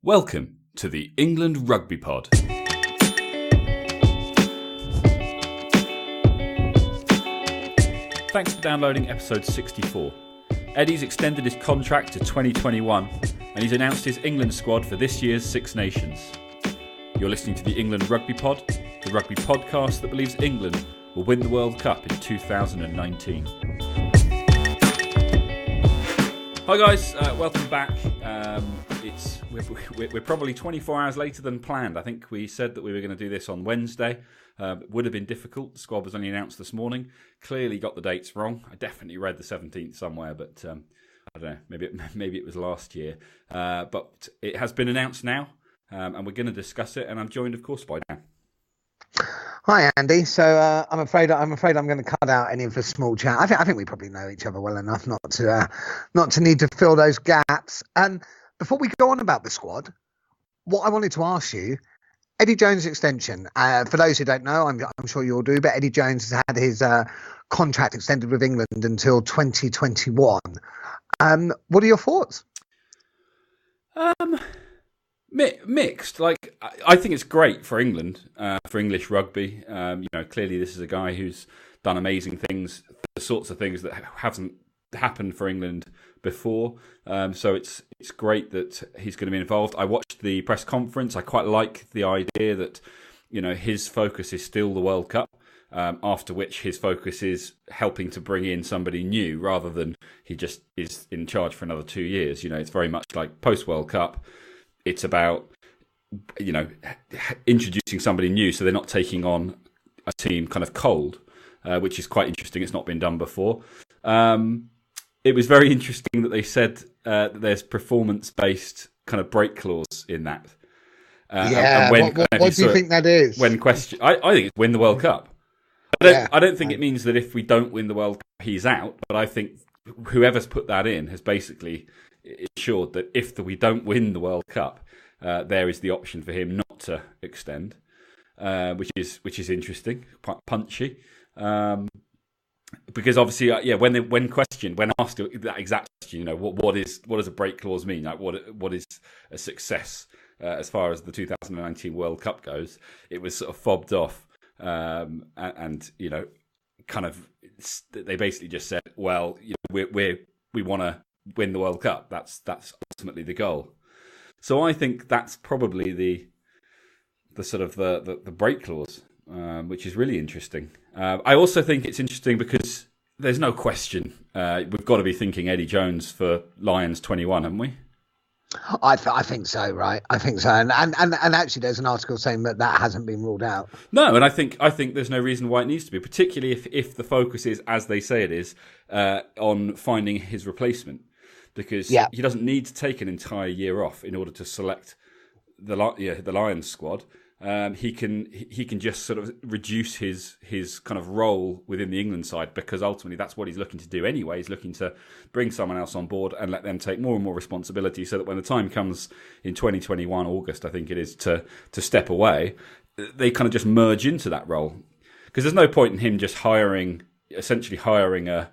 Welcome to the England Rugby Pod. Thanks for downloading episode 64. Eddie's extended his contract to 2021 and he's announced his England squad for this year's Six Nations. You're listening to the England Rugby Pod, the rugby podcast that believes England will win the World Cup in 2019. Hi guys, welcome back. We're probably 24 hours later than planned. I think we said that we were going to do this on Wednesday. It would have been difficult. The squad was only announced this morning. Clearly got the dates wrong. I definitely read the 17th somewhere, but I don't know. Maybe it was last year. But it has been announced now, and we're going to discuss it. And I'm joined, of course, by Dan. Hi Andy. So I'm afraid I'm going to cut out any of the small chat. I think we probably know each other well enough not to need to fill those gaps. And before we go on about the squad, what I wanted to ask you, Eddie Jones' extension. For those who don't know, I'm sure you all do, but Eddie Jones has had his contract extended with England until 2021. What are your thoughts? Mixed. Like, I think it's great for England, for English rugby. Clearly this is a guy who's done amazing things, the sorts of things that haven't happened for England before. So it's great that he's going to be involved. I watched the press conference. I quite like the idea that, his focus is still the World Cup. After which his focus is helping to bring in somebody new rather than he just is in charge for another 2 years. It's very much like post-World Cup. It's about, introducing somebody new so they're not taking on a team kind of cold, which is quite interesting. It's not been done before. It was very interesting that they said that there's performance-based kind of break clause in that. What do you think that is? When question, I think it's win the World Cup. I don't think it means that if we don't win the World Cup, he's out. But I think whoever's put that in has basically ensured that if we don't win the World Cup, there is the option for him not to extend, which is interesting, punchy. Because obviously, when asked that exact question, what does a break clause mean? Like what is a success as far as the 2019 World Cup goes? It was sort of fobbed off, and kind of they basically just said, well, we want to win the World Cup. That's ultimately the goal. So I think that's probably the sort of the break clause, which is really interesting. I also think it's interesting because there's no question we've got to be thinking Eddie Jones for Lions 21, haven't we? I think so, right? I think so, and actually, there's an article saying that hasn't been ruled out. No, and I think there's no reason why it needs to be, particularly if the focus is, as they say it is, on finding his replacement, because he doesn't need to take an entire year off in order to select the Lions squad. He can just sort of reduce his kind of role within the England side, because ultimately that's what he's looking to do anyway. He's looking to bring someone else on board and let them take more and more responsibility, so that when the time comes in 2021 August, I think it is, to step away, they kind of just merge into that role. Because there's no point in him just essentially hiring a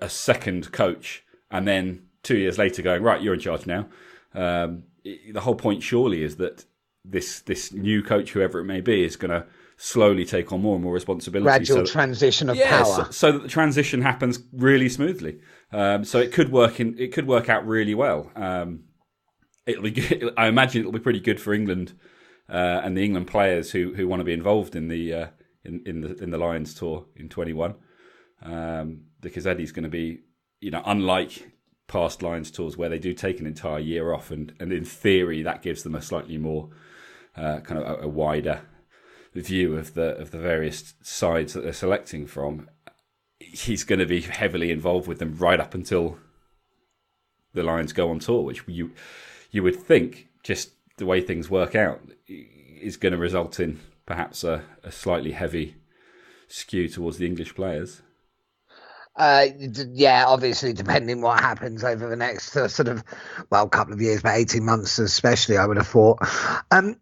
second coach and then 2 years later going, right, you're in charge now. The whole point surely is that this new coach, whoever it may be, is going to slowly take on more and more responsibility. Gradual transition of power, so that the transition happens really smoothly. So it could work out really well. It'll be good. I imagine it'll be pretty good for England and the England players who want to be involved in the Lions tour in 21, because Eddie's going to be, unlike past Lions tours where they do take an entire year off, and in theory that gives them a slightly more kind of a wider view of the various sides that they're selecting from. He's going to be heavily involved with them right up until the Lions go on tour, which you would think, just the way things work out, is going to result in perhaps a slightly heavy skew towards the English players. Obviously, depending what happens over the next couple of years, but 18 months especially, I would have thought. I'm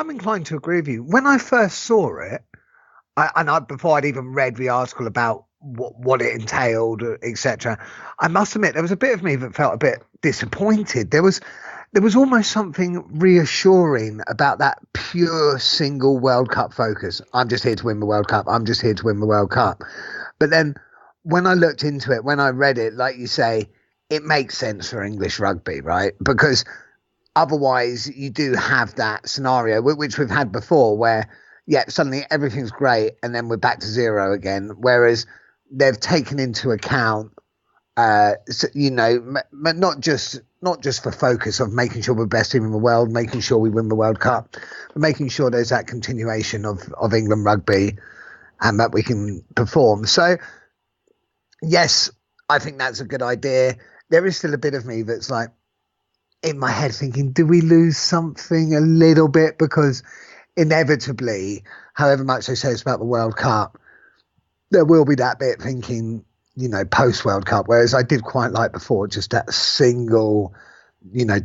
inclined to agree with you. When I first saw it, before I'd even read the article about what it entailed, etc., I must admit there was a bit of me that felt a bit disappointed. There was there was almost something reassuring about that pure single World Cup focus. I'm just here to win the World Cup. I'm just here to win the World Cup. But then when I looked into it, when I read it, like you say, it makes sense for English rugby, right? Because otherwise you do have that scenario, which we've had before, where, yeah, suddenly everything's great and then we're back to zero again. Whereas they've taken into account, not just for focus of making sure we're best team in the world, making sure we win the World Cup, but making sure there's that continuation of England rugby and that we can perform. So, yes, I think that's a good idea. There is still a bit of me that's like in my head thinking, do we lose something a little bit? Because inevitably, however much they say it's about the World Cup, there will be that bit thinking, post World Cup. Whereas I did quite like before, just that single,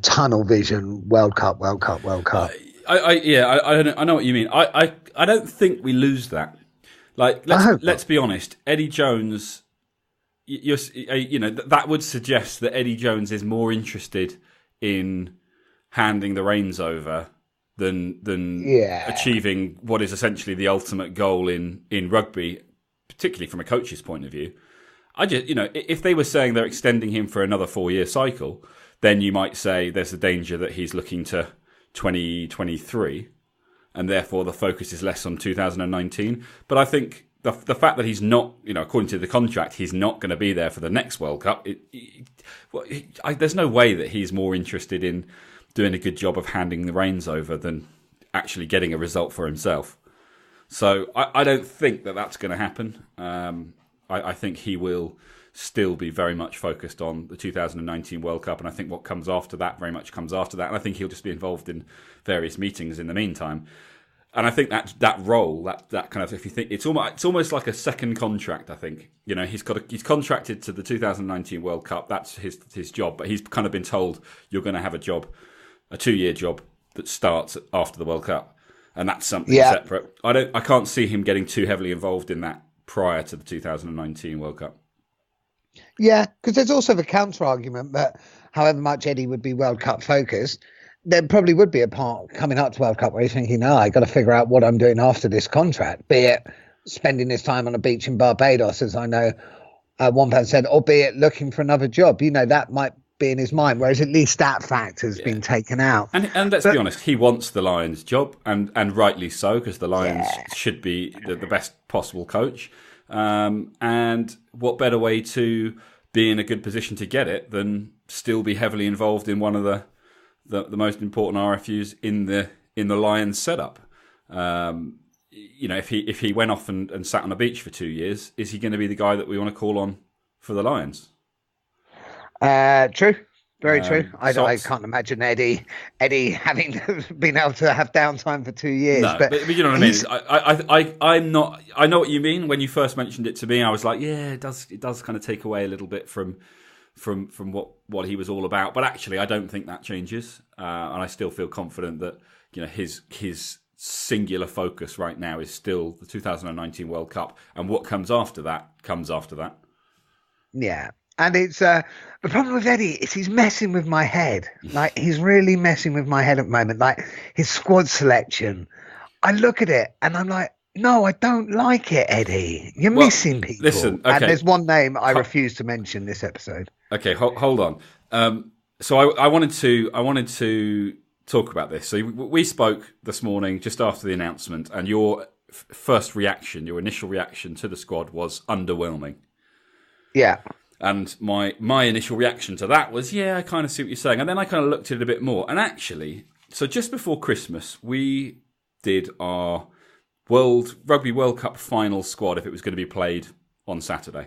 tunnel vision, World Cup, World Cup, World Cup. I know what you mean. I don't think we lose that. Like, let's be honest. Eddie Jones, that would suggest that Eddie Jones is more interested in handing the reins over than achieving what is essentially the ultimate goal in rugby, particularly from a coach's point of view. I just, if they were saying they're extending him for another 4-year cycle, then you might say there's a danger that he's looking to 2023, and therefore the focus is less on 2019. But I think the fact that he's not, according to the contract, he's not going to be there for the next World Cup. There's no way that he's more interested in doing a good job of handing the reins over than actually getting a result for himself. So I don't think that that's going to happen. I think he will still be very much focused on the 2019 World Cup, and I think what comes after that very much comes after that. And I think he'll just be involved in various meetings in the meantime. And I think that role, that kind of, if you think, it's almost like a second contract. I think he's contracted to the 2019 World Cup. That's his job, but he's kind of been told you're going to have a 2-year job that starts after the World Cup, and that's something separate. I can't see him getting too heavily involved in that prior to the 2019 World Cup. Yeah, because there's also the counter argument that however much Eddie would be World Cup focused, there probably would be a part coming up to World Cup where he's thinking, I got to figure out what I'm doing after this contract, be it spending his time on a beach in Barbados, as I know one person said, or be it looking for another job. That might be in his mind, whereas at least that fact has been taken out. And let's be honest, he wants the Lions job, and rightly so, because the Lions should be the best possible coach. And what better way to be in a good position to get it than still be heavily involved in one of the most important RFUs in the Lions setup. If he went off and sat on a beach for 2 years, is he going to be the guy that we want to call on for the Lions? True. Very true. I can't imagine Eddie having been able to have downtime for 2 years. No, but you know what I mean. I'm not. I know what you mean. When you first mentioned it to me, I was like, yeah, it does kind of take away a little bit from what he was all about. But actually, I don't think that changes, and I still feel confident that his singular focus right now is still the 2019 World Cup, and what comes after that comes after that. Yeah. And it's the problem with Eddie is he's messing with my head. Like, he's really messing with my head at the moment. Like, his squad selection, I look at it and I'm like, no, I don't like it, Eddie. You're missing people. Listen, okay. And there's one name I refuse to mention this episode. Okay, hold on. So I wanted to talk about this. So we spoke this morning just after the announcement, and your first reaction, your initial reaction to the squad was underwhelming. Yeah. And my initial reaction to that was, yeah, I kind of see what you're saying. And then I kind of looked at it a bit more. And actually, so just before Christmas, we did our Rugby World Cup final squad if it was going to be played on Saturday.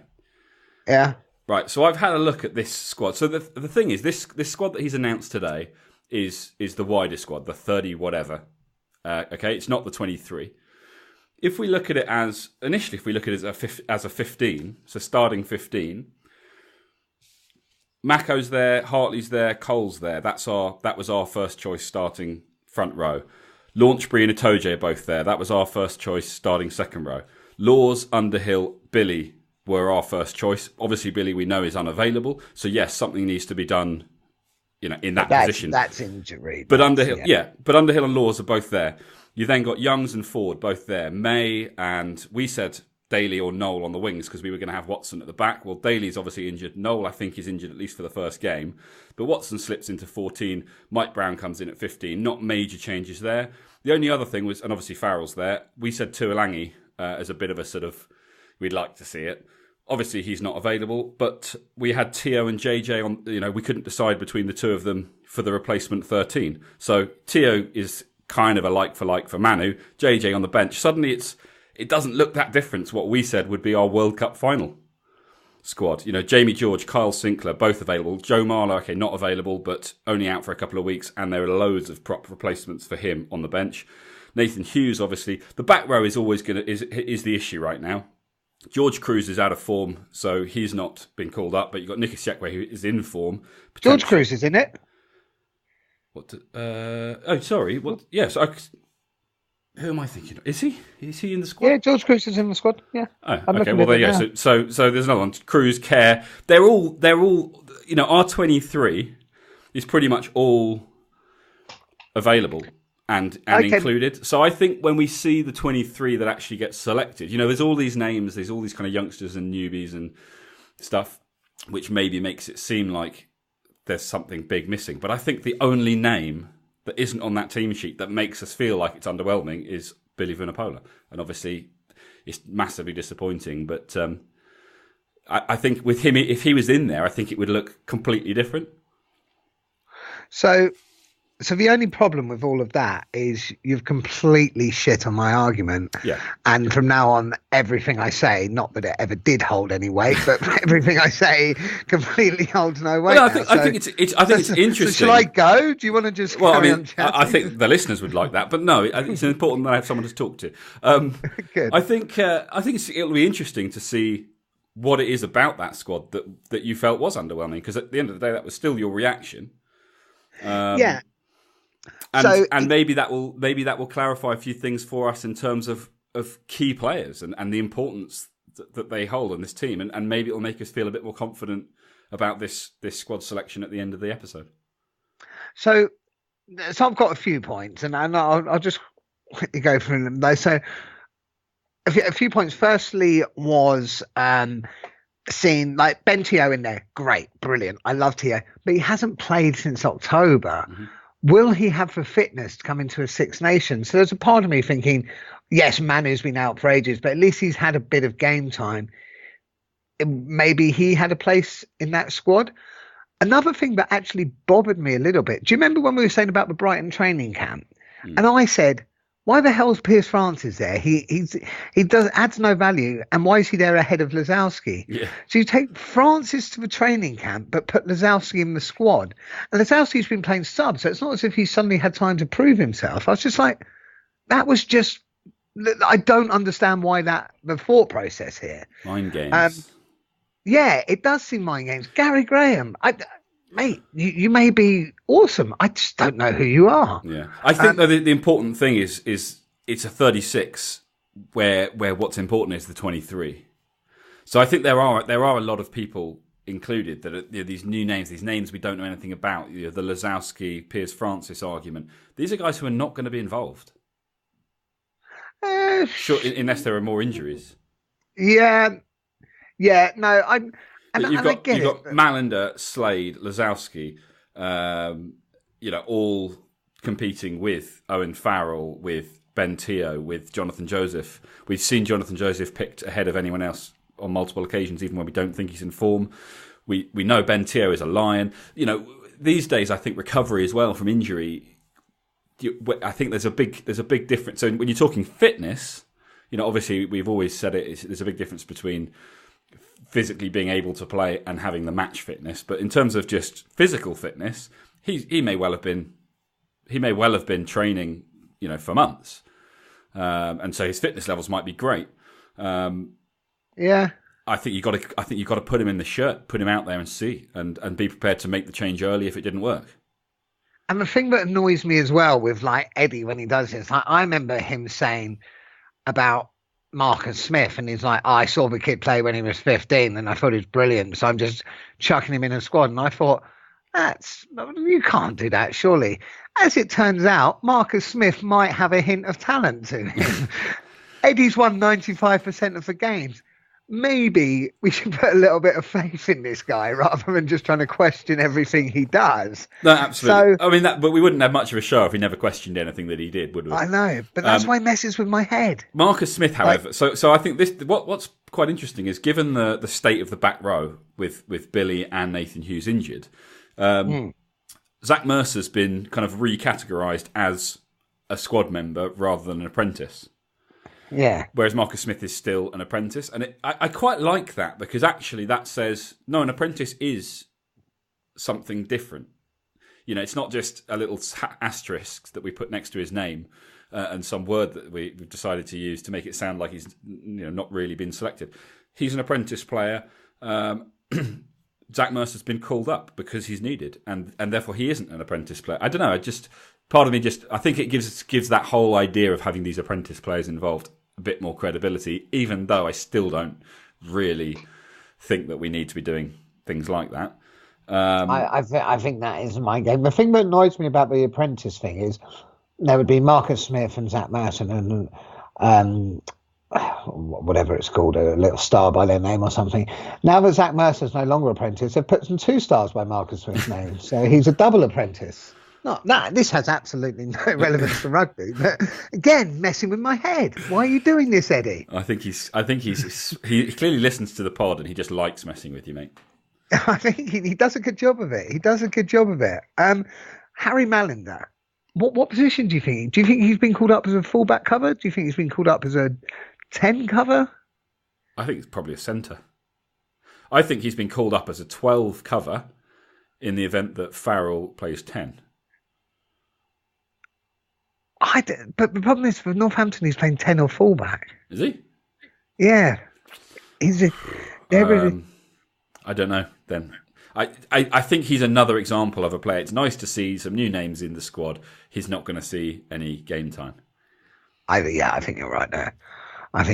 Yeah. Right, so I've had a look at this squad. So the thing is, this squad that he's announced today is the widest squad, the 30 whatever. Okay, it's not the 23. If we look at it as a 15, so starting 15, Mako's there, Hartley's there, Cole's there. That was our first choice starting front row. Launchbury and Itoje are both there. That was our first choice starting second row. Laws, Underhill, Billy were our first choice. Obviously, Billy we know is unavailable. So yes, something needs to be done in that position. That's injury. But Underhill, but Underhill and Laws are both there. You then got Youngs and Ford both there. May, and we said Daly or Noel on the wings because we were going to have Watson at the back. Well, Daly's obviously injured. Noel, I think, is injured at least for the first game. But Watson slips into 14. Mike Brown comes in at 15. Not major changes there. The only other thing was, and obviously Farrell's there, we said Tuolangi as a bit of a sort of, we'd like to see it. Obviously, he's not available, but we had Tio and JJ on, we couldn't decide between the two of them for the replacement 13. So Tio is kind of a like for Manu, JJ on the bench. Suddenly it doesn't look that different to what we said would be our World Cup final squad. Jamie George, Kyle Sinclair, both available. Joe Marler, okay, not available, but only out for a couple of weeks, and there are loads of prop replacements for him on the bench. Nathan Hughes, obviously. The back row is always is the issue right now. George Cruz is out of form, so he's not been called up, but you've got Nick Isekwe, who is in form. George Cruz is in it. What? Sorry. What? Yes. Who am I thinking of? Is he? Is he in the squad? Yeah, George Cruz is in the squad. Yeah. Oh, okay. Well, there you go. So there's another one. Cruz, Kerr. They're all. Our 23 is pretty much all available and included. So I think when we see the 23 that actually gets selected, there's all these names, there's all these kind of youngsters and newbies and stuff, which maybe makes it seem like there's something big missing. But I think the only name that isn't on that team sheet that makes us feel like it's underwhelming is Billy Vunipola. And obviously it's massively disappointing. But I think with him, if he was in there, I think it would look completely different. So the only problem with all of that is you've completely shit on my argument. Yeah. And from now on, everything I say, not that it ever did hold any weight, but everything I say completely holds no weight. Well, I think it's interesting. So shall I go? Do you want to just carry on chatting? I think the listeners would like that, but no, it's important that I have someone to talk to. Good. I think it'll be interesting to see what it is about that squad that you felt was underwhelming, because at the end of the day, that was still your reaction. Yeah. And maybe that will clarify a few things for us in terms of key players and the importance that they hold on this team, and maybe it'll make us feel a bit more confident about this squad selection at the end of the episode. So I've got a few points, and I'll just quickly go through them though. So a few points. Firstly was seeing like Ben Tio in there. Great, brilliant. I love Tio, but he hasn't played since October. Mm-hmm. Will he have the fitness to come into a Six Nations? So there's a part of me thinking, yes, Manu's been out for ages, but at least he's had a bit of game time. Maybe he had a place in that squad. Another thing that actually bothered me a little bit. Do you remember when we were saying about the Brighton training camp? Mm. And I said, why the hell's Piers Francis there? He adds no value, and why is he there ahead of Lazowski? Yeah. So you take Francis to the training camp, but put Lazowski in the squad, and Lazowski's been playing sub, so it's not as if he suddenly had time to prove himself. I was just like, that was just, I don't understand why the thought process here. Mind games. Yeah, it does seem mind games. Gary Graham, mate, you may be awesome. I just don't know who you are. Yeah, I think that the important thing is it's a 36 where what's important is the 23. So I think there are a lot of people included that are these new names, these names we don't know anything about. The Lazowski, Piers Francis argument. These are guys who are not going to be involved. Sure, unless there are more injuries. Yeah. No, I'm. You've got Malander, Slade, Lazowski, all competing with Owen Farrell, with Ben Tio, with Jonathan Joseph. We've seen Jonathan Joseph picked ahead of anyone else on multiple occasions, even when we don't think he's in form. We know Ben Tio is a lion. These days, I think recovery as well from injury. I think there's a big difference. So when you're talking fitness, obviously we've always said there's a big difference between physically being able to play and having the match fitness, but in terms of just physical fitness, he may well have been training, for months, and so his fitness levels might be great. Yeah, I think you got to put him in the shirt, put him out there and see, and be prepared to make the change early if it didn't work. And the thing that annoys me as well with like Eddie when he does this, I remember him saying about Marcus Smith, and he's like, I saw the kid play when he was 15 and I thought he was brilliant, so I'm just chucking him in a squad. And I thought, You can't do that, surely. As it turns out, Marcus Smith might have a hint of talent to him. Eddie's won 95% of the games. Maybe we should put a little bit of faith in this guy rather than just trying to question everything he does. No, absolutely. So, I mean, but we wouldn't have much of a show if he never questioned anything that he did, would we? I know, but that's why it messes with my head. Marcus Smith, however, so I think what's quite interesting is, given the state of the back row with Billy and Nathan Hughes injured, Zach Mercer's been kind of recategorised as a squad member rather than an apprentice. Yeah. Whereas Marcus Smith is still an apprentice. And I quite like that, because actually that says, no, an apprentice is something different. You know, it's not just a little asterisk that we put next to his name and some word that we've decided to use to make it sound like he's not really been selected. He's an apprentice player. Zach Mercer's been called up because he's needed, and therefore he isn't an apprentice player. I don't know. Part of me I think it gives that whole idea of having these apprentice players involved a bit more credibility, even though I still don't really think that we need to be doing things like that. I think that is my game. The thing that annoys me about the apprentice thing is there would be Marcus Smith and Zach Mercer and whatever it's called, a little star by their name or something. Now that Zach Mercer's no longer apprentice, they've put some 2 stars by Marcus Smith's name, so he's a double apprentice. This has absolutely no relevance to rugby, but again, messing with my head. Why are you doing this, Eddie? I think he clearly listens to the pod and he just likes messing with you, mate. I think he does a good job of it. Harry Malinder, what position do you think? Do you think he's been called up as a fullback cover? Do you think he's been called up as a 10 cover? I think it's probably a centre. I think he's been called up as a 12 cover in the event that Farrell plays 10. But the problem is, for Northampton, he's playing 10 or fullback. Is he? Yeah. I don't know then. I think he's another example of a player. It's nice to see some new names in the squad. He's not going to see any game time. I think you're right there. But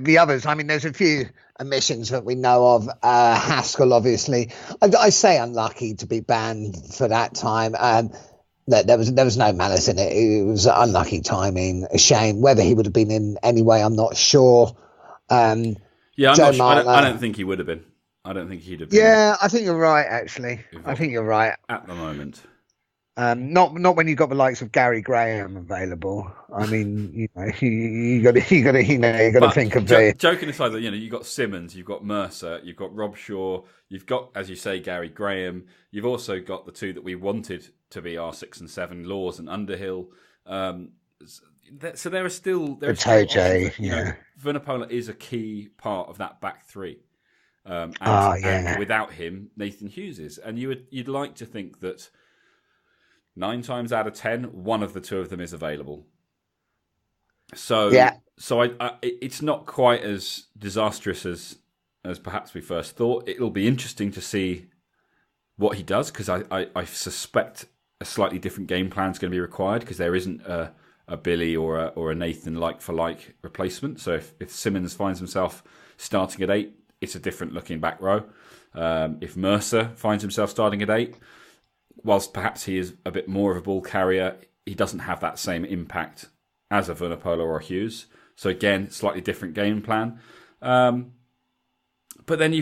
the others, I mean, there's a few omissions that we know of. Haskell, obviously. I say unlucky to be banned for that time. There was no malice in it. It was unlucky timing, a shame. Whether he would have been in anyway, I'm not sure. I don't think he would have been. I don't think he'd have been. Yeah, I think you're right, actually. I think you're right. At the moment. Not when you've got the likes of Gary Graham available. I mean, you got to think of the. Joking aside, you've got Simmons, you've got Mercer, you've got Rob Shaw, you've got, as you say, Gary Graham. You've also got the 2 that we wanted to be our 6 and 7, Laws and Underhill. So there are still Toje. Vunipola is a key part of that back 3. And without him, Nathan Hughes is, and you'd like to think that 9 times out of 10, one of the 2 of them is available. So it's not quite as disastrous as perhaps we first thought. It'll be interesting to see what he does, because I suspect a slightly different game plan is going to be required, because there isn't a Billy or a Nathan like for like replacement. So if Simmons finds himself starting at 8, it's a different looking back row. If Mercer finds himself starting at 8, whilst perhaps he is a bit more of a ball carrier, he doesn't have that same impact as a Vunipola or a Hughes. So again, slightly different game plan. But then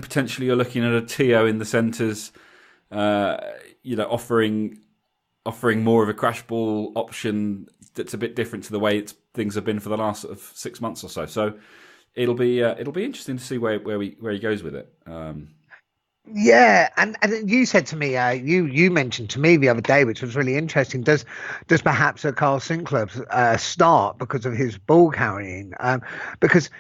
potentially you're looking at a Tio in the centres, offering more of a crash ball option that's a bit different to the way things have been for the last sort of 6 months or so. So it'll be interesting to see where he goes with it. Yeah, and you said to me, you mentioned to me the other day, which was really interesting. Does perhaps a Carl Sinclair start because of his ball carrying? Because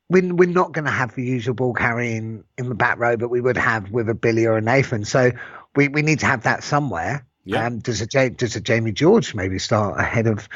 we're not going to have the usual ball carrying in the back row that we would have with a Billy or a Nathan. So we need to have that somewhere. Yeah. Does a Jamie George maybe start ahead of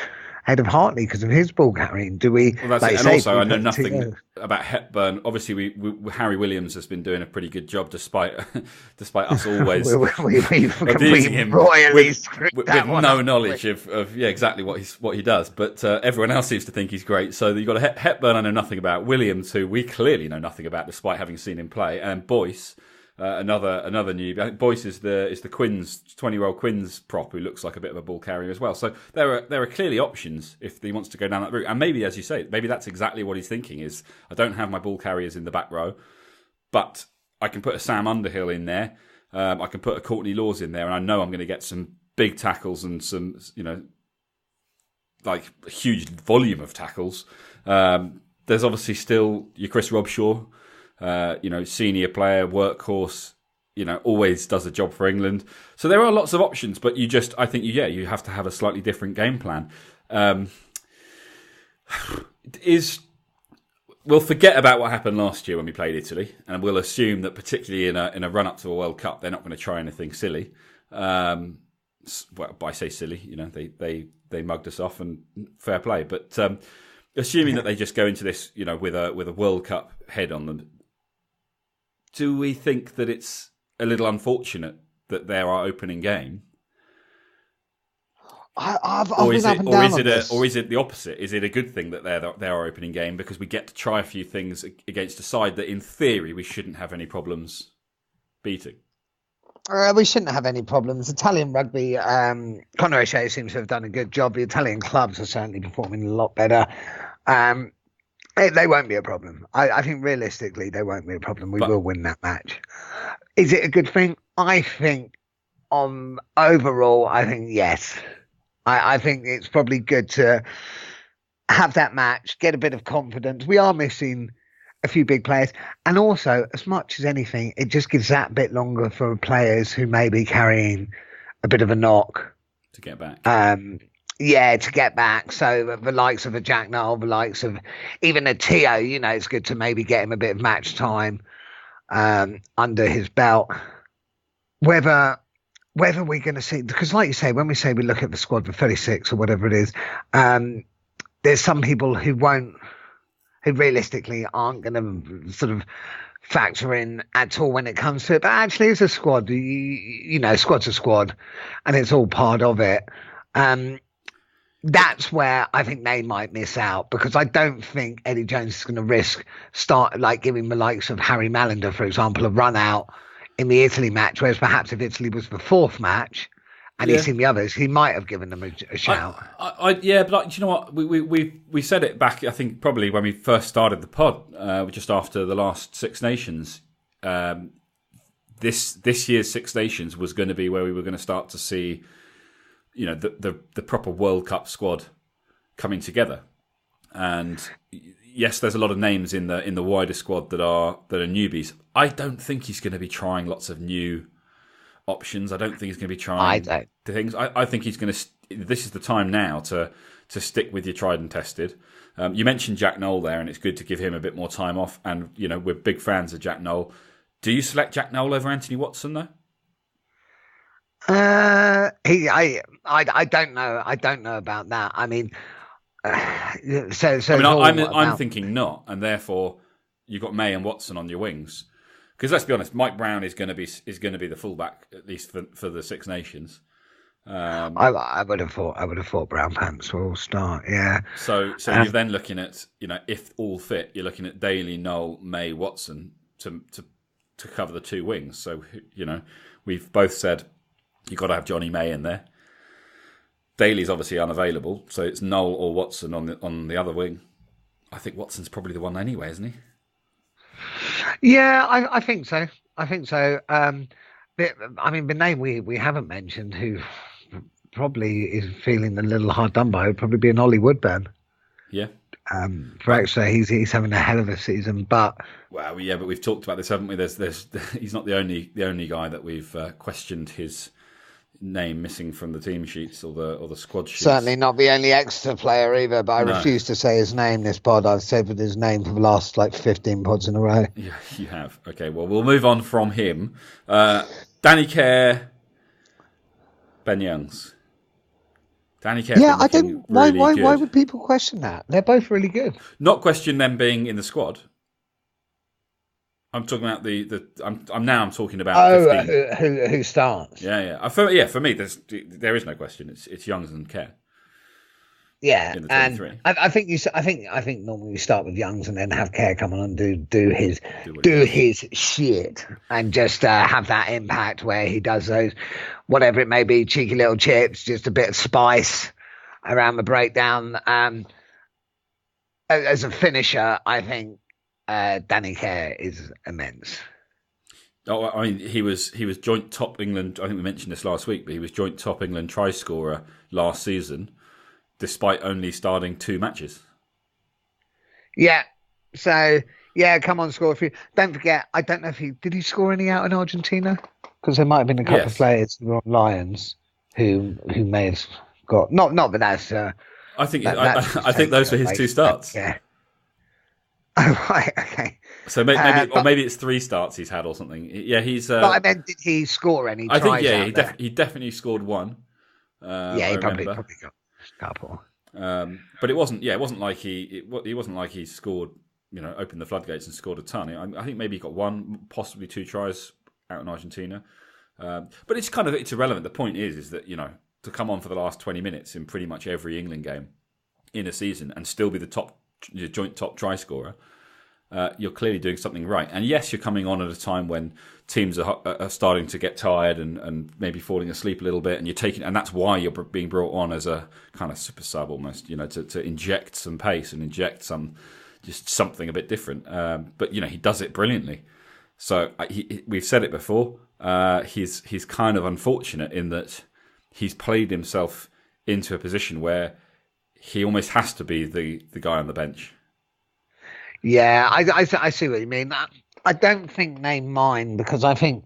ahead of Hartley because of his ball carrying? Do we? Well, that's like it. And also, I know nothing about Hepburn. Obviously, Harry Williams has been doing a pretty good job, despite us always abusing him with no knowledge of exactly what he does. But everyone else seems to think he's great. So you've got a Hepburn I know nothing about, Williams who we clearly know nothing about, despite having seen him play, and Boyce. Another newbie. I think Boyce is the Quins 20-year-old Quins prop who looks like a bit of a ball carrier as well. So there are clearly options if he wants to go down that route. And maybe, as you say, maybe that's exactly what he's thinking is, I don't have my ball carriers in the back row, but I can put a Sam Underhill in there. I can put a Courtney Laws in there, and I know I'm going to get some big tackles and some, like a huge volume of tackles. There's obviously still your Chris Robshaw. Senior player, workhorse, always does a job for England. So there are lots of options, but you have to have a slightly different game plan. We'll forget about what happened last year when we played Italy, and we'll assume that particularly in a run up to a World Cup, they're not going to try anything silly. Well, I say silly, they mugged us off, and fair play. But assuming that they just go into this, with a World Cup head on them. Do we think that it's a little unfortunate that they're our opening game? Or is it the opposite? Is it a good thing that they're our opening game because we get to try a few things against a side that, in theory, we shouldn't have any problems beating? We shouldn't have any problems. Italian rugby, Conor O'Shea seems to have done a good job. The Italian clubs are certainly performing a lot better. They won't be a problem. I think realistically they won't be a problem. We will win that match. Is it a good thing? I think overall, I think yes. I think it's probably good to have that match, get a bit of confidence. We are missing a few big players. And also, as much as anything, it just gives that bit longer for players who may be carrying a bit of a knock. To get back. To get back. So the likes of a Jack Null, the likes of even a Tio, it's good to maybe get him a bit of match time under his belt. Whether we're going to see, because like you say, when we say we look at the squad for 36 or whatever it is, there's some people who realistically aren't going to sort of factor in at all when it comes to it. But actually, it's a squad. Squad's a squad, and it's all part of it. That's where I think they might miss out, because I don't think Eddie Jones is going to risk giving the likes of Harry Mallender, for example, a run out in the Italy match, whereas perhaps if Italy was the fourth match and he's seen the others, he might have given them a shout. But you know what? We said it back, I think, probably when we first started the pod, just after the last Six Nations. This year's Six Nations was going to be where we were going to start to see, the proper World Cup squad coming together. And yes, there's a lot of names in the wider squad that are newbies. I don't think he's going to be trying lots of new options. I don't think he's going to be trying things. I think he's going to. This is the time now to stick with your tried and tested. You mentioned Jack Nowell there, and it's good to give him a bit more time off. And we're big fans of Jack Nowell. Do you select Jack Nowell over Anthony Watson though? I don't know. I don't know about that. I mean, I'm thinking not, and therefore you've got May and Watson on your wings. Because let's be honest, Mike Brown is going to be the fullback, at least for the Six Nations. I would have thought Brown Pants will start. Yeah. So you're then looking at if all fit, you're looking at Daly, Nowell, May, Watson to cover the two wings. So we've both said you've got to have Johnny May in there. Daly's obviously unavailable, so it's Nowell or Watson on the other wing. I think Watson's probably the one anyway, isn't he? Yeah, I think so. The name we haven't mentioned, who probably is feeling a little hard done by, would probably be an Ollie Woodburn. Yeah. For extra, he's having a hell of a season, but but we've talked about this, haven't we? There's he's not the only guy that we've questioned his name missing from the team sheets or the squad sheets. Certainly not the only Exeter player either, but I refuse to say his name this pod. I've said with his name for the last 15 pods in a row. Yeah, you have. Okay, well, we'll move on from him. Danny Care, Ben Youngs. Danny Care's been looking really good. Why would people question that? They're both really good. Not question them being in the squad. I'm talking about I'm talking about 15. Who starts? Yeah. For me, there is no question. It's Youngs and Care. Yeah, and I think normally you start with Youngs and then have Care come on and do his shit and just have that impact where he does those, whatever it may be, cheeky little chips, just a bit of spice around the breakdown. As a finisher, I think Danny Care is immense. Oh, I mean, he was joint top England. I think we mentioned this last week, but he was joint top England try scorer last season, despite only starting 2 matches. Yeah. So, come on, score a few. Don't forget, I don't know if did he score any out in Argentina? Because there might have been a couple of players who were on Lions who may have got not that that's. I think those were his 2 starts. Yeah. Oh right, okay. So maybe it's 3 starts he's had or something. Yeah, he's. But I meant, did he score any? I think he definitely scored 1. He probably got a couple. But it wasn't like he wasn't like he scored, opened the floodgates and scored a ton. I think maybe he got 1, possibly 2 tries out in Argentina. But it's irrelevant. The point is that, to come on for the last 20 minutes in pretty much every England game in a season and still be the joint top try scorer, you're clearly doing something right. And yes, you're coming on at a time when teams are starting to get tired and maybe falling asleep a little bit, and that's why you're being brought on as a kind of super sub almost, to inject some pace and inject something a bit different. But he does it brilliantly. So we've said it before. He's kind of unfortunate in that he's played himself into a position where he almost has to be the guy on the bench. Yeah, I see what you mean. I don't think they mind because I think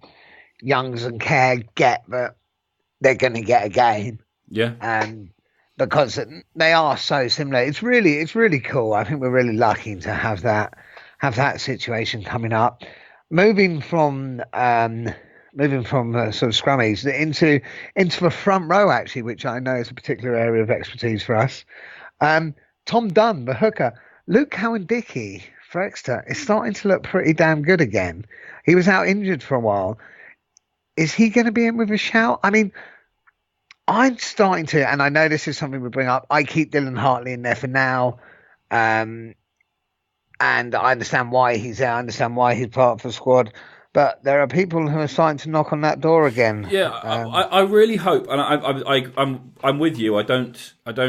Youngs and Care get that they're going to get a game. Yeah. And because they are so similar, it's really cool. I think we're really lucky to have that situation coming up. Moving from sort of scrummies into the front row, actually, which I know is a particular area of expertise for us. Tom Dunn, the hooker. Luke Cowan-Dickie for Exeter is starting to look pretty damn good again. He was out injured for a while. Is he going to be in with a shout? I mean, I'm starting to, and I know this is something we bring up, I keep Dylan Hartley in there for now. And I understand why he's there. I understand why he's part of the squad. But there are people who are starting to knock on that door again. Yeah, I really hope, and I'm with you. I don't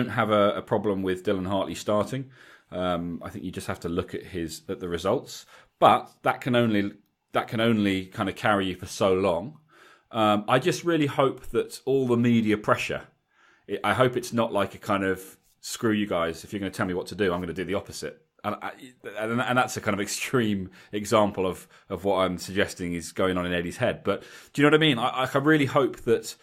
have a problem with Dylan Hartley starting. I think you just have to look at the results, but that can only kind of carry you for so long. I just really hope that all the media pressure. I hope it's not like a kind of screw you guys. If you're going to tell me what to do, I'm going to do the opposite. And that's a kind of extreme example of what I'm suggesting is going on in Eddie's head. But do you know what I mean? I really hope that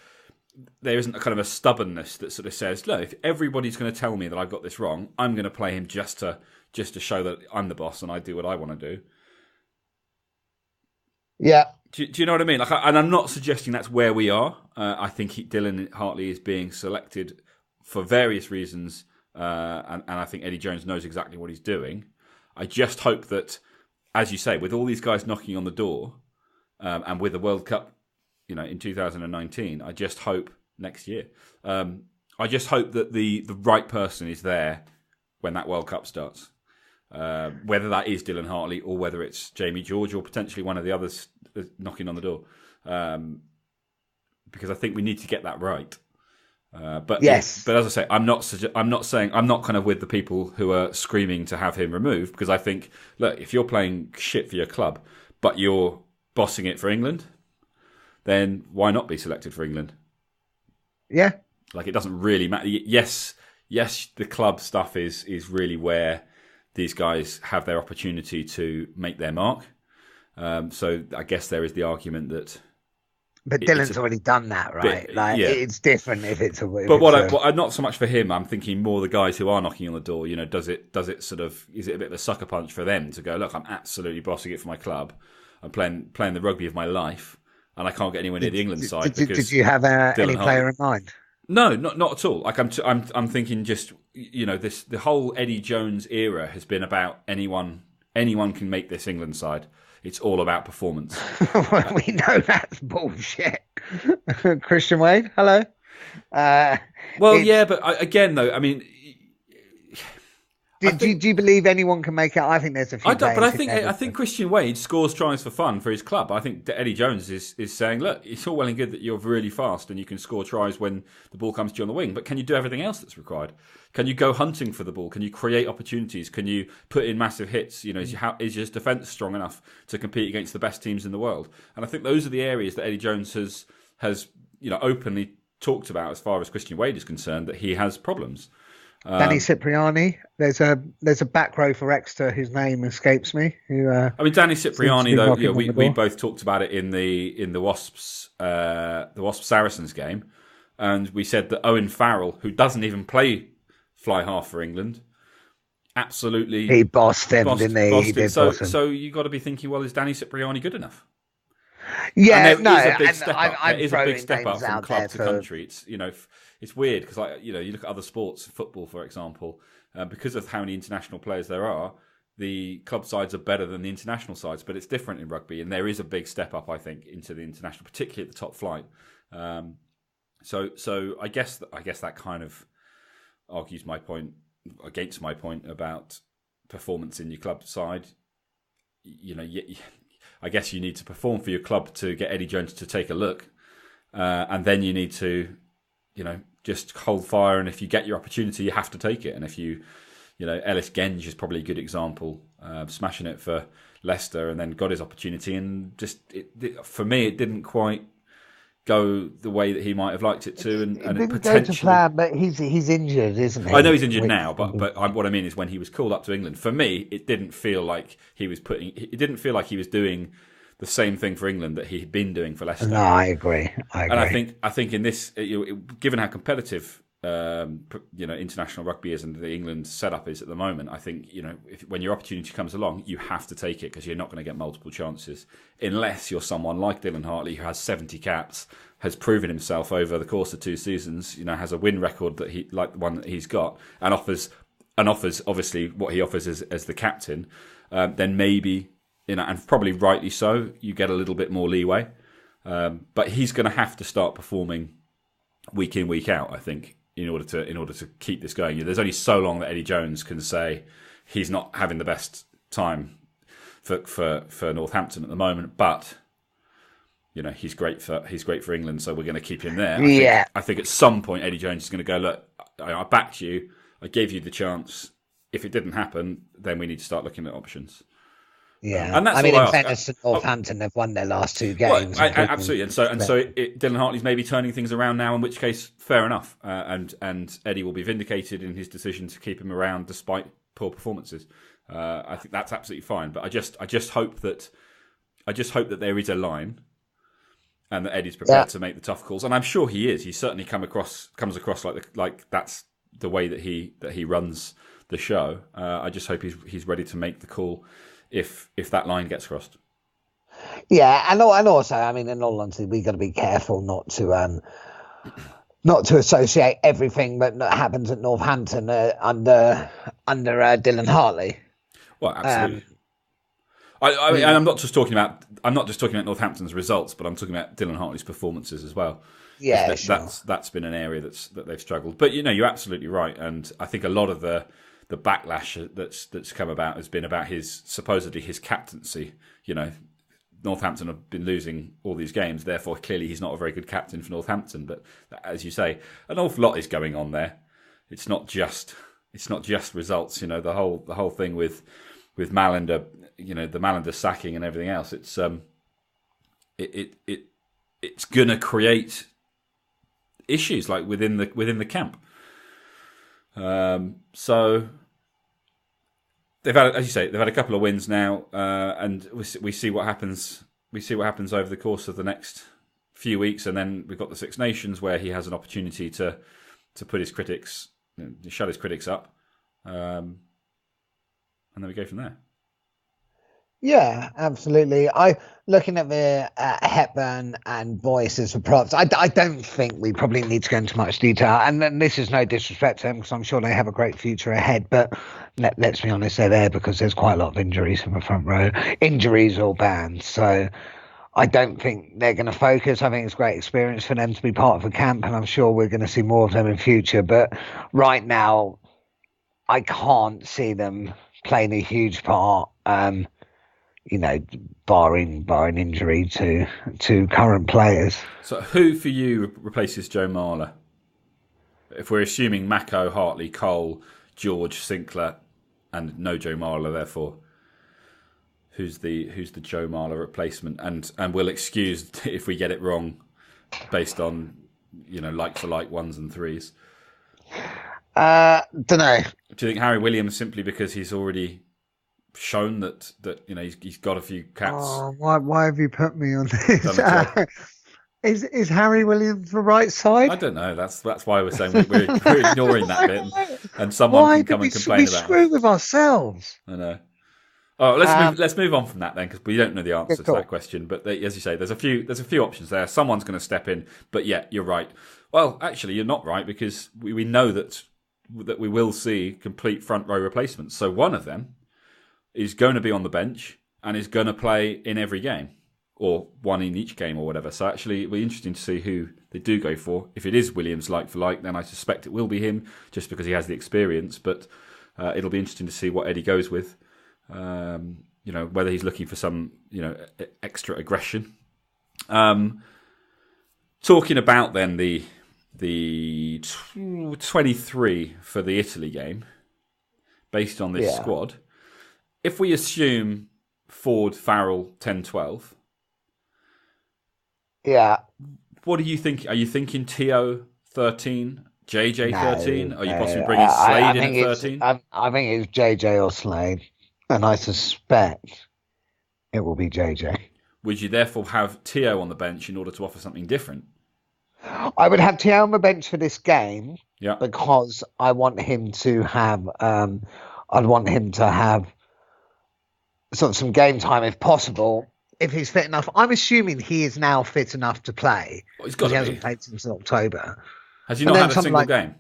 there isn't a kind of a stubbornness that sort of says, look, if everybody's going to tell me that I've got this wrong, I'm going to play him just to show that I'm the boss and I do what I want to do. Yeah. Do you know what I mean? And I'm not suggesting that's where we are. I think Dylan Hartley is being selected for various reasons. And I think Eddie Jones knows exactly what he's doing. I just hope that, as you say, with all these guys knocking on the door, and with the World Cup, in 2019, I just hope next year. I just hope that the right person is there when that World Cup starts. Whether that is Dylan Hartley or whether it's Jamie George or potentially one of the others knocking on the door, because I think we need to get that right. But as I say, I'm not kind of with the people who are screaming to have him removed, because I think, look, if you're playing shit for your club but you're bossing it for England, then why not be selected for England? Yeah, like it doesn't really matter. Yes, the club stuff is really where these guys have their opportunity to make their mark. So I guess there is the argument that. But Dylan's already done that, right? It's different if it's a. Not so much for him. I'm thinking more the guys who are knocking on the door. Does it sort of, is it a bit of a sucker punch for them to go, look, I'm absolutely bossing it for my club. I'm playing the rugby of my life, and I can't get anywhere near the England side. Did you have any player in mind? No, not at all. Like I'm thinking just the whole Eddie Jones era has been about anyone can make this England side. It's all about performance. We know that's bullshit. Christian Wade, hello. Yeah, but again, though, I mean, do you believe anyone can make it? I think there's a few. I think Christian Wade scores tries for fun for his club. I think Eddie Jones is saying, look, it's all well and good that you're really fast and you can score tries when the ball comes to you on the wing, but can you do everything else that's required? Can you go hunting for the ball? Can you create opportunities? Can you put in massive hits? Is your defence strong enough to compete against the best teams in the world? And I think those are the areas that Eddie Jones has openly talked about as far as Christian Wade is concerned, that he has problems. Danny Cipriani, there's a back row for Exeter whose name escapes me. Danny Cipriani, though, we both talked about it in the Wasps Saracens game, and we said that Owen Farrell, who doesn't even play fly half for England, absolutely he bossed him, didn't he? So you got to be thinking, well, is Danny Cipriani good enough? Yeah, no, it is a big step up from club to country. It's it's weird because you look at other sports, football for example, because of how many international players there are, the club sides are better than the international sides. But it's different in rugby, and there is a big step up, I think, into the international, particularly at the top flight. So I guess that kind of argues my point against my point about performance in your club side. I guess you need to perform for your club to get Eddie Jones to take a look, and then you need to, just hold fire. And if you get your opportunity, you have to take it. And if Ellis Genge is probably a good example, smashing it for Leicester, and then got his opportunity, and for me, it didn't quite go the way that he might have liked it to, and it didn't potentially go to plan. But he's injured, isn't he? I know he's injured now, but what I mean is when he was called up to England, for me, it didn't feel like he was doing the same thing for England that he had been doing for Leicester. No, I agree. And I think in this, given how competitive international rugby is and the England setup is at the moment, I think when your opportunity comes along, you have to take it, because you're not going to get multiple chances unless you're someone like Dylan Hartley, who has 70 caps, has proven himself over the course of 2 seasons, has a win record that he like the one that he's got, and offers obviously what he offers as the captain. Then maybe, and probably rightly so, you get a little bit more leeway. But he's going to have to start performing week in, week out, I think, in order to keep this going. There's only so long that Eddie Jones can say he's not having the best time for Northampton at the moment, but he's great for England, so we're going to keep him there. I think at some point Eddie Jones is going to go, look, I backed you, I gave you the chance. If it didn't happen, then we need to start looking at options. Yeah, and that's in fairness to Northampton, they've won their last 2 games. Well, absolutely, and so Dylan Hartley's maybe turning things around now. In which case, fair enough, and Eddie will be vindicated in his decision to keep him around despite poor performances. I think that's absolutely fine. But I just hope that there is a line, and that Eddie's prepared to make the tough calls. And I'm sure he is. He certainly comes across like that's the way that he runs the show. I just hope he's ready to make the call if that line gets crossed. Yeah, and also, I mean, in all honesty, we got to be careful not to associate everything that happens at Northampton under Dylan Hartley. Well, absolutely. I mean, I'm not just talking about Northampton's results, but I'm talking about Dylan Hartley's performances as well. Yeah, sure. That's been an area that they've struggled. But you're absolutely right, and I think a lot of the backlash that's come about has been about supposedly his captaincy. Northampton have been losing all these games, therefore clearly he's not a very good captain for Northampton. But as you say, an awful lot is going on there. It's not just results. The whole thing with Malander, the Malander sacking and everything else. It's it's going to create issues like within the camp. So they've had, as you say, a couple of wins now, and we see what happens. We see what happens over the course of the next few weeks, and then we've got the Six Nations where he has an opportunity to put his critics, shut his critics up, and then we go from there. Yeah, absolutely. I looking at the Hepburn and Boyce as the props. I don't think we probably need to go into much detail. And then this is no disrespect to them because I'm sure they have a great future ahead. But let's be honest, they're there because there's quite a lot of injuries in the front row, injuries or bans. So I don't think they're going to focus. I think it's great experience for them to be part of the camp, and I'm sure we're going to see more of them in future. But right now, I can't see them playing a huge part. Barring injury to current players. So who for you replaces Joe Marler? If we're assuming Mako, Hartley, Cole, George, Sinclair, and no Joe Marler, therefore, who's the Joe Marler replacement? And we'll excuse if we get it wrong based on like for like ones and threes. Don't know. Do you think Harry Williams simply because he's already shown that he's got a few caps? Oh, why have you put me on this? Is Harry Williams the right side? I don't know. That's why we're saying we're ignoring that bit, and someone can come and complain about it. We screw with ourselves. I know. Oh, let's move on from that then, because we don't know the answer to that question. But as you say, there's a few options there. Someone's going to step in, but yeah, you're right. Well, actually, you're not right because we know that we will see complete front row replacements. So one of them is going to be on the bench and is going to play in every game, or one in each game or whatever. So actually it'll be interesting to see who they do go for. If it is Williams like for like, then I suspect it will be him just because he has the experience. But it'll be interesting to see what Eddie goes with. Whether he's looking for some extra aggression. Talking about then the 23 for the Italy game based on this squad. If we assume Ford, Farrell, 10-12, what do you think? Are you thinking Tio 13, JJ 13? Are you possibly bringing Slade in at 13? I think it's JJ or Slade, and I suspect it will be JJ. Would you therefore have Tio on the bench in order to offer something different? I would have Tio on the bench for this game, because I want him to have. I'd want him to have sort of some game time if possible, if he's fit enough. I'm assuming he is now fit enough to play. Well, he hasn't played since October. Has he not had a single game?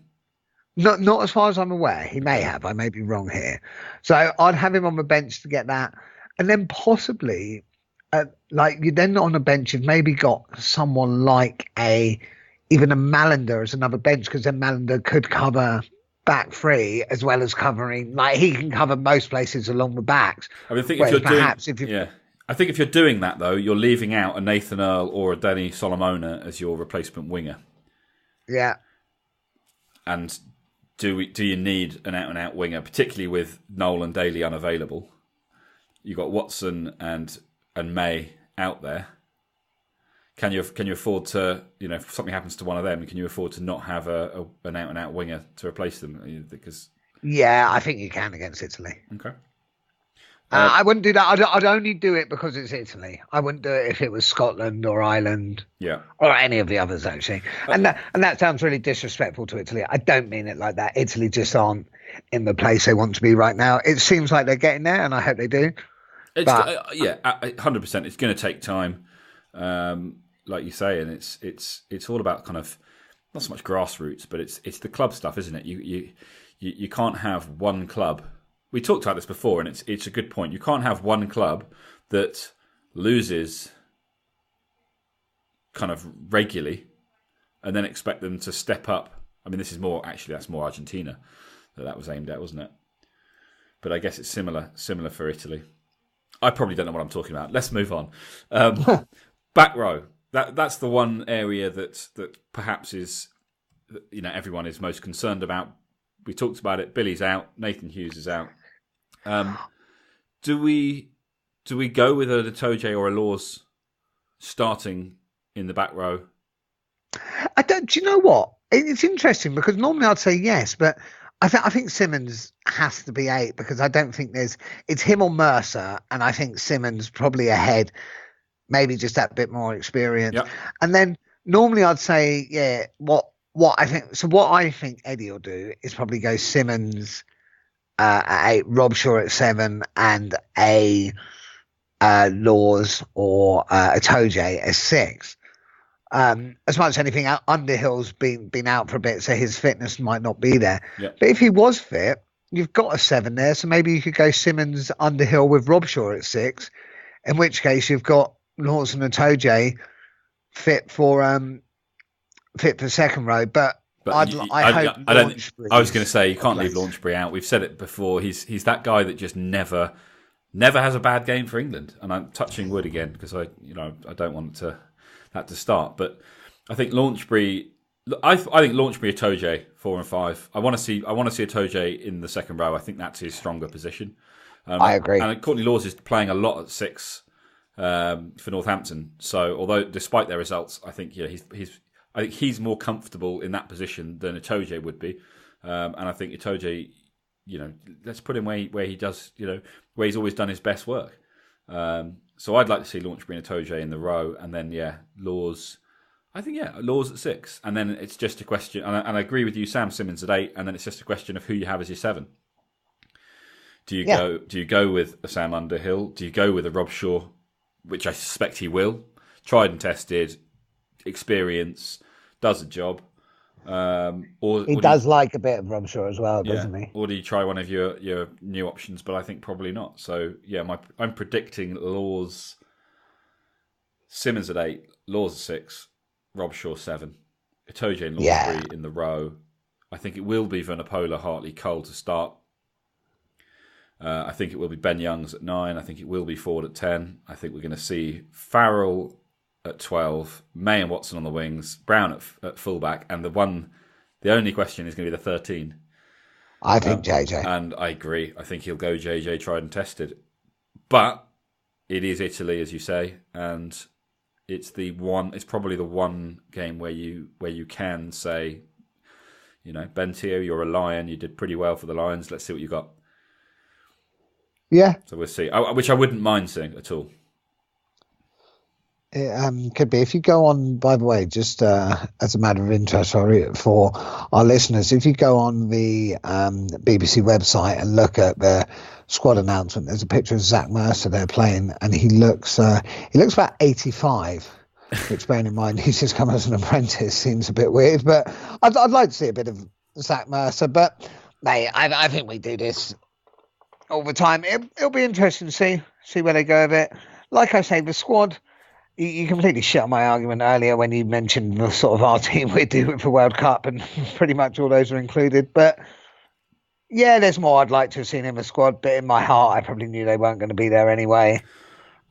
Not as far as I'm aware. He may have. I may be wrong here. So I'd have him on the bench to get that. And then possibly, you're then on a bench, you've maybe got someone like even a Malander as another bench, because then Malander could cover back three as well as covering, he can cover most places along the backs. I think if you're doing that though, you're leaving out a Nathan Earl or a Danny Solomona as your replacement winger. Yeah. And do you need an out and out winger, particularly with Noel and Daly unavailable? You've got Watson and May out there. Can you afford to, if something happens to one of them, can you afford to not have an out and out winger to replace them? Because I think you can against Italy. Okay. I wouldn't do that. I'd only do it because it's Italy. I wouldn't do it if it was Scotland or Ireland, or any of the others actually. And that sounds really disrespectful to Italy. I don't mean it like that. Italy just aren't in the place they want to be right now. It seems like they're getting there, and I hope they do. 100%. It's going to take time. Like you say, and it's all about kind of not so much grassroots, but it's the club stuff, isn't it? You can't have one club. We talked about this before, and it's a good point. You can't have one club that loses kind of regularly and then expect them to step up. I mean, that's more Argentina that was aimed at, wasn't it? But I guess it's similar for Italy. I probably don't know what I'm talking about. Let's move on. Back row. That's the one area that perhaps is, everyone is most concerned about. We talked about it. Billy's out. Nathan Hughes is out. Do we go with a Itoje or a Laws starting in the back row? I don't. Do you know what? It's interesting because normally I'd say yes, but I think Simmons has to be 8 because I don't think it's him or Mercer, and I think Simmons probably ahead. Maybe just that bit more experience. Yep. And then normally I'd say, what I think. So what I think Eddie will do is probably go Simmons at 8, Rob Shaw at 7, and a Laws or Itoje as 6. As much as anything, Underhill's been out for a bit, so his fitness might not be there. Yep. But if he was fit, you've got a 7 there, so maybe you could go Simmons, Underhill with Robshaw at 6. In which case, you've got Laws and Itoje fit for second row. But I hope Launchbury. I was going to say you can't leave Launchbury out. We've said it before. He's that guy that just never has a bad game for England. And I'm touching wood again because I don't want that to start. But I think Launchbury. I think Launchbury, Itoje 4 and 5. I want to see Itoje in the second row. I think that's his stronger position. I agree. And Courtney Laws is playing a lot at 6 for Northampton. So although despite their results, I think I think he's more comfortable in that position than Itoje would be. And I think Itoje, let's put him where he does, where he's always done his best work. So I'd like to see Launchbury and Itoje in the row, and then Laws. I think Laws at 6, and then it's just a question. And I agree with you, Sam Simmons at 8, and then it's just a question of who you have as your 7. Do you go with a Sam Underhill? Do you go with a Robshaw, which I suspect he will? Tried and tested, experience, does a job. Or he does like a bit of Robshaw as well, doesn't he? Or do you try one of your new options? But I think probably not. So I'm predicting Laws, Simmons at 8, Laws at 6, Robshaw 7, Itoje and Launchbury in the row. I think it will be Vunipola, Hartley, Cole to start. I think it will be Ben Youngs at 9. I think it will be Ford at 10. I think we're going to see Farrell at 12, May and Watson on the wings, Brown at fullback, and the only question is going to be the 13. I think JJ. And I agree. I think he'll go JJ tried and tested. But it is Italy, as you say, and it's probably the one game where you can say, Ben Teo, you're a Lion. You did pretty well for the Lions. Let's see what you got. Yeah. So we'll see. Which I wouldn't mind seeing at all. It could be. If you go on, by the way, just as a matter of interest for our listeners, if you go on the BBC website and look at the squad announcement, there's a picture of Zach Mercer there playing, and he looks about 85. Which, bearing in mind, he's just come as an apprentice, seems a bit weird. But I'd like to see a bit of Zach Mercer. But mate, I think we do this all the time. It'll be interesting to see where they go with it. Like I say, the squad. You completely shut my argument earlier when you mentioned the sort of our team we do with the World Cup, and pretty much all those are included. But there's more I'd like to have seen in the squad, but in my heart, I probably knew they weren't going to be there anyway.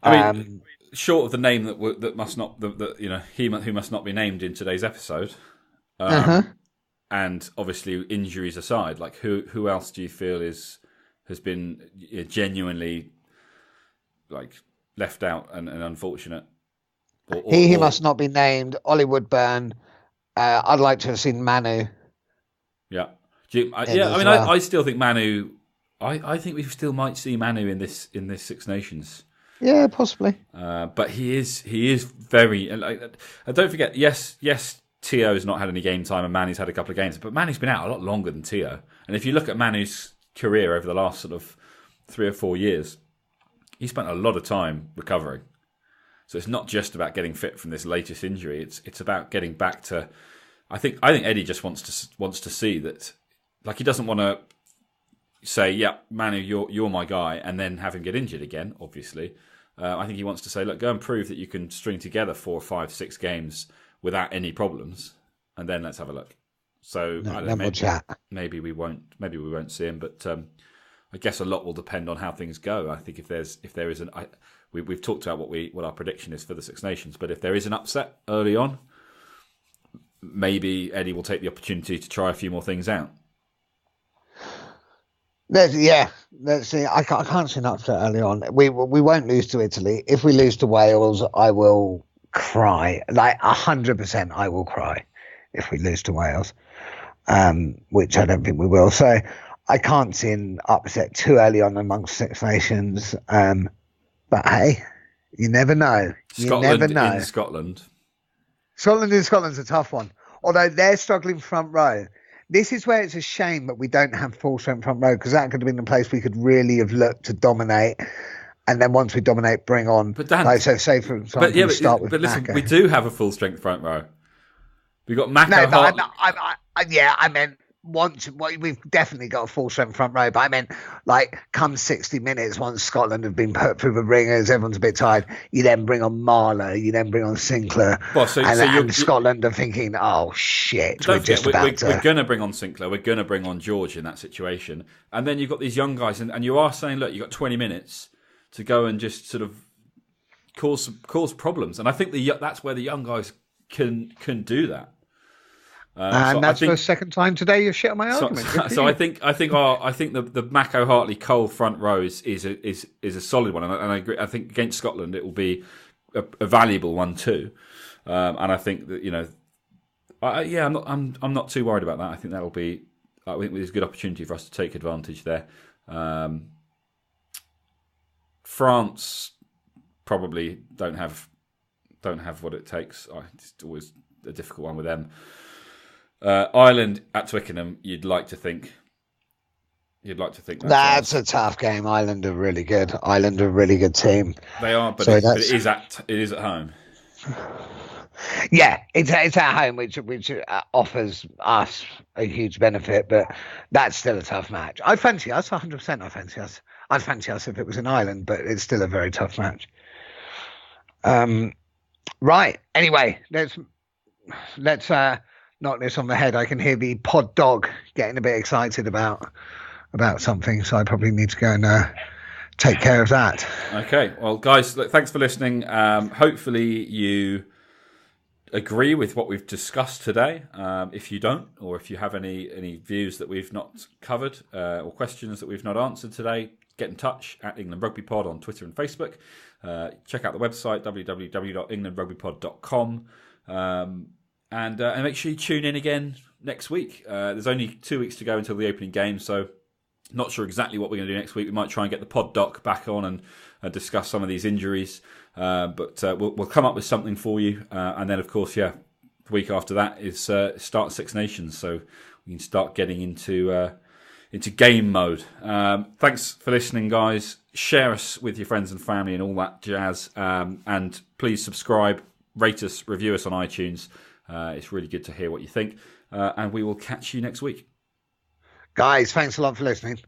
I mean, short of the name that must not, who must not be named in today's episode, and obviously injuries aside, like who else do you feel has been genuinely left out and unfortunate? He must not be named. Ollie Woodburn. I'd like to have seen Manu. Yeah. I still think Manu. I think we still might see Manu in this Six Nations. Yeah, possibly. But he is very. Don't forget. Yes. Tio's not had any game time, and Manu's had a couple of games. But Manu's been out a lot longer than Tio. And if you look at Manu's career over the last sort of 3 or 4 years, he spent a lot of time recovering. So it's not just about getting fit from this latest injury. It's about getting back to. I think Eddie just wants to see that, he doesn't want to say, yeah, Manu, you're my guy, and then have him get injured again. Obviously, I think he wants to say, look, go and prove that you can string together 4, 5, 6 games without any problems, and then let's have a look. So I don't know, maybe we won't see him, but I guess a lot will depend on how things go. I think if there is we've talked about what our prediction is for the Six Nations, but if there is an upset early on, maybe Eddie will take the opportunity to try a few more things out. Let's see. I can't see an upset early on. We won't lose to Italy. If we lose to Wales, I will cry. 100%, I will cry if we lose to Wales, which I don't think we will. So I can't see an upset too early on amongst Six Nations. But hey, you never know. Scotland's a tough one. Although they're struggling front row. This is where it's a shame that we don't have full strength front row, because that could have been the place we could really have looked to dominate. and then once we dominate, bring on. But Dan, like, so say for example, we start with but listen, Mako. we do have a full strength front row. We've got Mako. I meant we've definitely got a full strength front row, but I meant like come 60 minutes once Scotland have been put through the ringers, everyone's a bit tired. You then bring on Marler, you then bring on Sinclair, and Scotland are thinking, oh shit, we're going to bring on Sinclair, we're going to bring on George in that situation, and then you've got these young guys, and you are saying, look, you've got 20 minutes to go and just sort of cause problems, and I think that's where the young guys can do that. And that's the second time today you've shit on my argument. So I think the Mako, Hartley, Cole front row is a solid one, and I agree. I think against Scotland it will be a valuable one too, and I think that I'm not too worried about that. I think that'll be. I think there's a good opportunity for us to take advantage there. France probably don't have what it takes. It's always a difficult one with them. Ireland at Twickenham, you'd like to think that's a tough game. Ireland are really good. Ireland are a really good team. They are, but it is at home. Yeah, it's at home, which offers us a huge benefit, but that's still a tough match. I fancy us 100%. I'd fancy us if it was in Ireland, but it's still a very tough match. Right. Anyway, let's knock this on the head. I can hear the pod dog getting a bit excited about something, so I probably need to go and take care of that. Okay. Well, guys, look, thanks for listening. Hopefully you agree with what we've discussed today. If you don't, or if you have any views that we've not covered or questions that we've not answered today, get in touch at England Rugby Pod on Twitter and Facebook. Check out the website www.englandrugbypod.com. And make sure you tune in again next week. There's only 2 weeks to go until the opening game, so not sure exactly what we're going to do next week. We might try and get the pod doc back on and discuss some of these injuries. But we'll come up with something for you. And then, of course, the week after that is start Six Nations, so we can start getting into game mode. Thanks for listening, guys. Share us with your friends and family and all that jazz. And please subscribe, rate us, review us on iTunes. It's really good to hear what you think. And we will catch you next week. Guys, thanks a lot for listening.